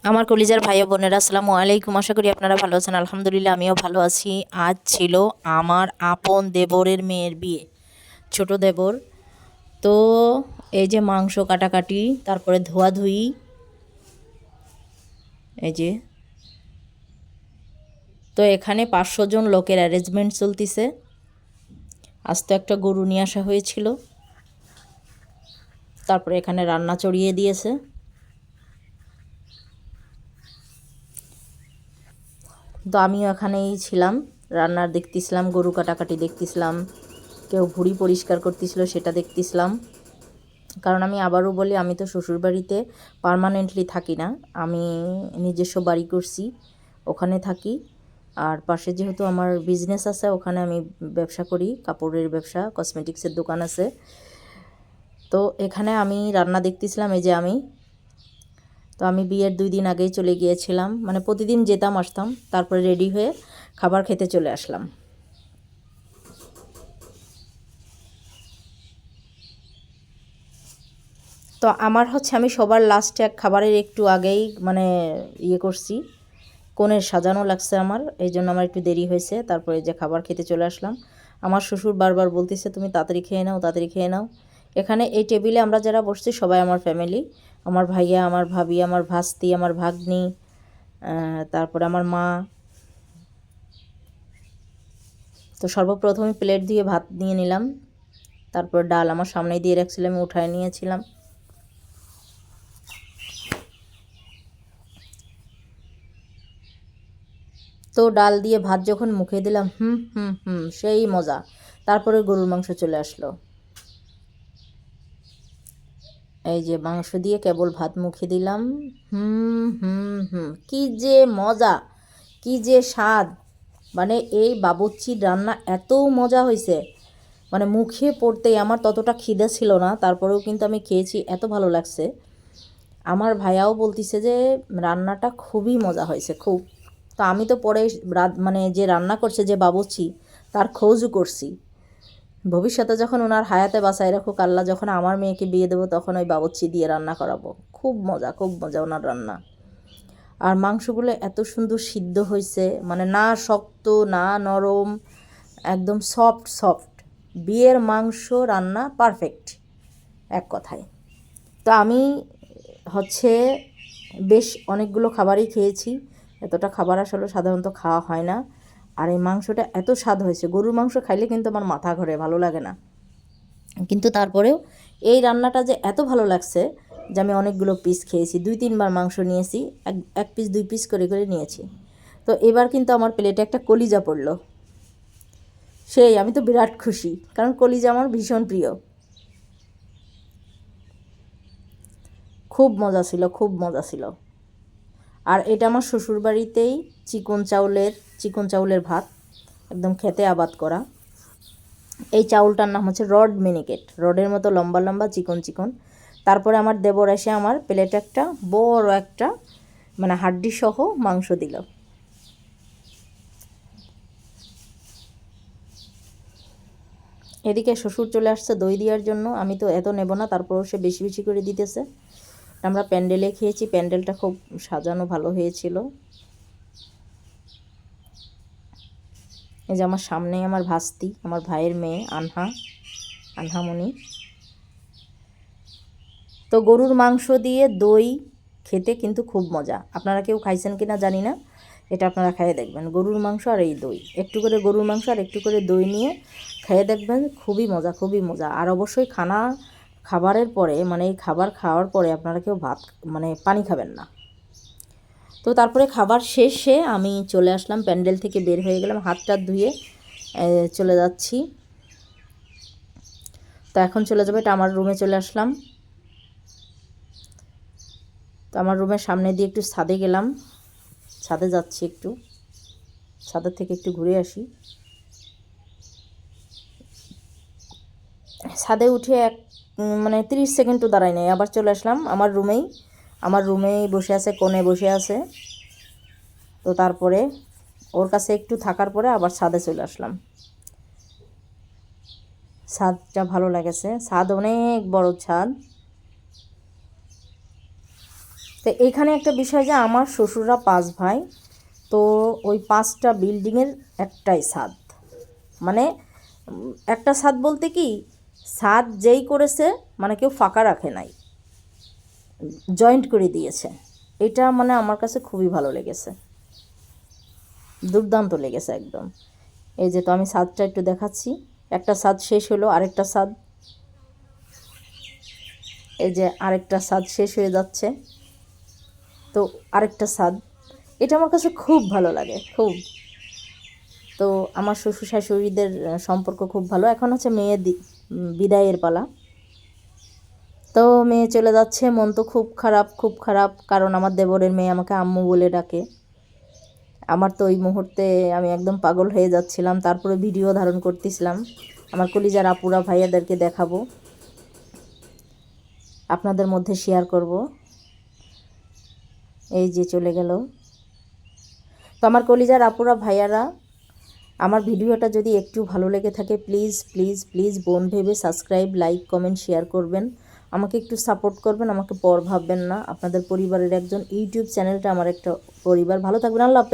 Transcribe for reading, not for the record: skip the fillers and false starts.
আমার কলিজার ভাই ও বোনেরা, আসসালামু আলাইকুম। আশা করি আপনারা ভালো আছেন। আলহামদুলিল্লাহ, আমিও ভালো আছি। আজ ছিল আমার আপন দেবরের মেয়ের বিয়ে, ছোট দেবর। তো এই যে মাংস কাটাকাটি, তারপরে ধোয়াধুয়ি, এই যে। তো এখানে 500 জন লোকের অ্যারেঞ্জমেন্ট চলতিছে। আজ তো একটা গরু নিয়ে আসা হয়েছিল, তারপরে এখানে রান্না চড়িয়ে দিয়েছে। তো আমিও এখানেই ছিলাম, রান্নার দেখতেছিলাম, গরু কাটাকাটি দেখতেছিলাম, কেউ ভুঁড়ি পরিষ্কার করতেছিল সেটা দেখতেছিলাম। কারণ আমি আবারও বলি, আমি তো শ্বশুরবাড়িতে পার্মানেন্টলি থাকি না, আমি নিজস্ব বাড়ি করছি, ওখানে থাকি। আর পাশে যেহেতু আমার বিজনেস আছে, ওখানে আমি ব্যবসা করি, কাপড়ের ব্যবসা, কসমেটিক্সের দোকান আছে। তো এখানে আমি রান্না দেখতেছিলাম, এই যে তো আমি বিয়ের 2 দিন আগেই চলে গিয়েছিলাম, মানে প্রতিদিন যেতাম আসতাম, তারপরে রেডি হয়ে খাবার খেতে চলে আসলাম। তো আমার হচ্ছে, আমি সবার লাস্টে খাবারের একটু আগেই মানে করছি, কোণের সাজানো লাগছে আমার, এই জন্য আমার একটু দেরি হয়েছে। তারপরে যে খাবার খেতে চলে আসলাম, আমার শ্বশুর বারবার বলতেছে তুমি তাড়াতাড়ি খেয়ে নাও, তাড়াতাড়ি খেয়ে নাও। এখানে এই টেবিলে আমরা যারা বসছি সবাই আমার ফ্যামিলি, আমার ভাইয়া, আমার ভাবি, আমার ভাস্তি, আমার ভাগ্নি, তারপরে আমার মা। তো সর্বপ্রথমে প্লেট দিয়ে ভাত নিয়ে নিলাম, তারপর ডাল আমার সামনে দিয়ে রাখছিলাম, আমি উঠায় নিয়েছিলাম। তো ডাল দিয়ে ভাত যখন মুখে দিলাম, হুম হুম হুম, সেই মজা। তারপরে গরুর মাংস চলে আসলো, এই যে মাংস দিয়ে কেবল ভাত মুখে দিলাম, হুম হুম হুম, কি যে মজা, কি যে স্বাদ। মানে এই বাবুর্চির রান্না এত মজা হয়েছে, মানে মুখে পড়তেই, আমার ততটা খিদে ছিল না, তারপরেও কিন্তু আমি খেয়েছি, এত ভালো লাগছে। আমার ভাইয়াও বলতিছে যে রান্নাটা খুবই মজা হয়েছে, খুব। তো আমি তো পরে মানে যে রান্না করছে যে বাবুর্চি, তার খোঁজও করছি। ভবিষ্যতে যখন ওনার হায়াতে বাঁচায় রাখুক আল্লাহ, যখন আমার মেয়েকে বিয়ে দেবো, তখন ওই বাবুর্চি দিয়ে রান্না করাবো। খুব মজা, খুব মজা ওনার রান্না। আর মাংসগুলো এত সুন্দর সিদ্ধ হয়েছে, মানে না শক্ত না নরম, একদম সফট সফট। বিয়ের মাংস রান্না পারফেক্ট, এক কথায়। তো আমি হচ্ছে বেশ অনেকগুলো খাবারই খেয়েছি, এতটা খাবার আসলে সাধারণত খাওয়া হয় না। আর এই মাংসটা এত স্বাদ হয়েছে, গরুর মাংস খাইলে কিন্তু আমার মাথা ঘোরে, ভালো লাগে না। কিন্তু তারপরেও এই রান্নাটা যে এত ভালো লাগছে যে আমি অনেকগুলো পিস খেয়েছি, 2-3 বার মাংস নিয়েছি, এক পিস 2 পিস করে করে নিয়েছি। তো এবার কিন্তু আমার প্লেটে একটা কলিজা পড়লো, সেই আমি তো বিরাট খুশি, কারণ কলিজা আমার ভীষণ প্রিয়। খুব মজা ছিল, খুব মজা ছিল। আর এটা আমার শ্বশুরবাড়িতেই চিকন চাউলের ভাত, একদম খেতে আবাদ করা। এই চাউলটার নাম হচ্ছে রড মিনিকেট, রডের মতো লম্বা লম্বা, চিকন চিকন। তারপরে আমার দেবর এসে আমার প্লেটে একটা বড় একটা, মানে হাড্ডি সহ মাংস দিল। এদিকে শ্বশুর চলে আসছে দই দেওয়ার জন্য, আমি তো এত নেব না, তারপরও সে বেশি বেশি করে দিতেছে। আমরা প্যান্ডেলে খেয়েছি, প্যান্ডেলটা খুব সাজানো ভালো হয়েছিল। এই যে আমার সামনেই আমার ভাস্তি, আমার ভাইয়ের মেয়ে আনহামণি। তো গরুর মাংস দিয়ে দই খেতে কিন্তু খুব মজা, আপনারা কেউ খাইছেন কিনা জানি না, এটা আপনারা খেয়ে দেখবেন। গরুর মাংস আর এই দই, একটু করে গরুর মাংস আর একটু করে দই নিয়ে খেয়ে দেখবেন, খুবই মজা, খুবই মজা। আর অবশ্যই খাবারের পরে, মানে এই খাবার খাওয়ার পরে আপনারা কেউ ভাত, মানে পানি খাবেন না। তো তারপরে খাবার শেষে আমি চলে আসলাম, প্যান্ডেল থেকে বের হয়ে গেলাম, হাত টাত ধুয়ে চলে যাচ্ছি। তো এখন চলে যাবে, এটা আমার রুমে চলে আসলাম। তো আমার রুমের সামনে দিয়ে একটু ছাদে গেলাম, ছাদে যাচ্ছি, একটু ছাদের থেকে একটু ঘুরে আসি। ছাদে উঠে মানে 30 সেকেন্ডও দাঁড়াই নাই, আবার চলে আসলাম আমার রুমেই বসে আছে, কোণে বসে আছে। তো তারপরে ওর কাছে একটু থাকার পরে আবার ছাদে চলে আসলাম। ছাদটা ভালো লেগেছে, ছাদ অনেক বড় ছাদ। তো এইখানে একটা বিষয় যে আমার শ্বশুররা 5 ভাই, তো ওই 5টা বিল্ডিংয়ের একটাই ছাদ, মানে একটা ছাদ বলতে কি, ছাদ যেই করেছে মানে কেউ ফাঁকা রাখে নাই, জয়েন্ট করে দিয়েছে। এটা মানে আমার কাছে খুবই ভালো লেগেছে, দুর্দান্ত লেগেছে একদম। এই যে তো আমি ছাদটা একটু দেখাচ্ছি, একটা ছাদ শেষ হলো, আরেকটা ছাদ, এই যে আরেকটা ছাদ শেষ হয়ে যাচ্ছে, তো আরেকটা ছাদ। এটা আমার কাছে খুব ভালো লাগে, খুব। তো আমার শ্বশুর শাশুড়িদের সম্পর্ক খুব ভালো। এখন হচ্ছে মেয়ে বিদায়ের পালা, তো মেয়ে চলে যাচ্ছে, মন তো খুব খারাপ, খুব খারাপ, কারণ আমার দেবরের মেয়ে আমাকে আম্মু বলে ডাকে। আমার তো ওই মুহূর্তে আমি একদম পাগল হয়ে যাচ্ছিলাম, তারপরে ভিডিও ধারণ করতেছিলাম, আমার কলিজার আপুরা ভাইয়াদেরকে দেখাবো, আপনাদের মধ্যে শেয়ার করব। এই যে চলে গেল। তো আমার কলিজার আপুরা ভাইয়ারা, আমার ভিডিওটা যদি একটু ভালো লেগে থাকে প্লিজ প্লিজ প্লিজ বোন ভেবে সাবস্ক্রাইব, লাইক, কমেন্ট, শেয়ার করবেন, আমাকে একটু সাপোর্ট করবেন, আমাকে পর ভাববেন না। আপনাদের পরিবারের একজন, ইউটিউব চ্যানেলটা আমার একটা পরিবার। ভালো থাকবেন, আল্লাহ হাফেজ।